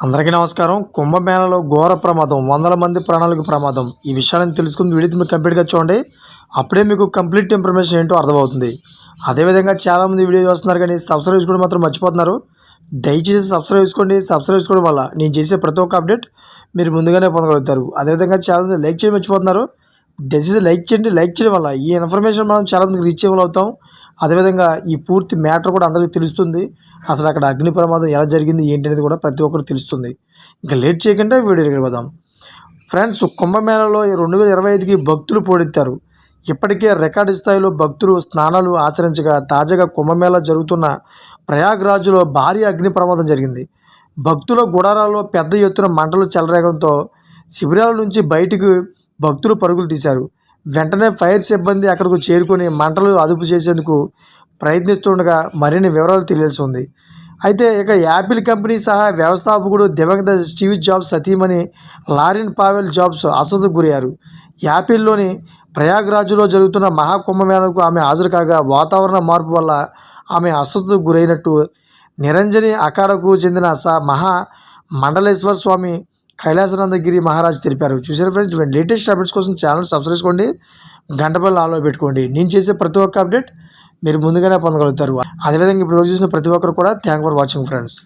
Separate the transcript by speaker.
Speaker 1: అందరికీ నమస్కారం. కుంభమేళలో ఘోర ప్రమాదం, వందల మంది ప్రాణాలకు ప్రమాదం. ఈ విషయాలను తెలుసుకుని వీడియో మీరు కంప్లీట్గా చూడండి. అప్పుడే మీకు కంప్లీట్ ఇన్ఫర్మేషన్ ఏంటో అర్థమవుతుంది. అదేవిధంగా చాలామంది వీడియో చూస్తున్నారు కానీ సబ్స్క్రైబ్ చేసుకోవడం మాత్రం మర్చిపోతున్నారు. దయచేసి సబ్స్క్రైబ్ చేసుకోవడం వల్ల నేను చేసే ప్రతి ఒక్క అప్డేట్ మీరు ముందుగానే పొందగలుగుతారు. అదేవిధంగా చాలామంది లైక్ చేయడం మర్చిపోతున్నారు. దయచేసి లైక్ చేయండి. లైక్ చేయడం వల్ల ఈ ఇన్ఫర్మేషన్ మనం చాలామందికి రీచ్ అవుతాం. అదేవిధంగా ఈ పూర్తి మ్యాటర్ కూడా అందరికీ తెలుస్తుంది. అసలు అక్కడ అగ్ని ప్రమాదం ఎలా జరిగింది ఏంటి అనేది కూడా ప్రతి ఒక్కరు తెలుస్తుంది. ఇంకా లేట్ చేయకుండా వీడియోకి పోదాం. ఫ్రెండ్స్, కుంభమేళలో 2025కి భక్తులు పోటెత్తారు. ఇప్పటికే రికార్డు స్థాయిలో భక్తులు స్నానాలు ఆచరించగా తాజాగా కుంభమేళ జరుగుతున్న ప్రయాగ్రాజ్లో భారీ అగ్ని ప్రమాదం జరిగింది. భక్తుల గుడారాల్లో పెద్ద ఎత్తున మంటలు చెలరేగడంతో శిబిరాల నుంచి బయటకు భక్తులు పరుగులు తీశారు. వెంటనే ఫైర్ సిబ్బంది అక్కడకు చేరుకొని మంటలు అదుపు చేసేందుకు ప్రయత్నిస్తుండగా మరిన్ని వివరాలు తెలియాల్సి ఉంది. అయితే ఇక యాపిల్ కంపెనీ సహా వ్యవస్థాపకుడు దివంగత స్టీవ్ జాబ్స్ సతీమణి లారిన్ పావెల్ జాబ్స్ అస్వస్థతకు గురయ్యారు. యాపిల్లోని ప్రయాగ్రాజ్లో జరుగుతున్న మహాకుంభమేళకు ఆమె హాజరు కాగా వాతావరణ మార్పు వల్ల ఆమె అస్వస్థతకు గురైనట్టు నిరంజని అఖాడకు చెందిన మహా మండలేశ్వర స్వామి కైలాసనందగిరి మహారాజ్ తెలిపారు. చూసారు ఫ్రెండ్స్, లేటెస్ట్ అప్డేట్స్ కోసం ఛానల్ సబ్స్క్రైబ్ చేసుకోండి, గంట బెల్ ఆన్లో పెట్టుకోండి. నేను చేసే ప్రతి ఒక్క అప్డేట్ మీరు ముందుగానే పొందగలుగుతారు. అదేవిధంగా ఇప్పుడు చూసిన ప్రతి ఒక్కరు కూడా థ్యాంక్ ఫర్ వాచింగ్ ఫ్రెండ్స్.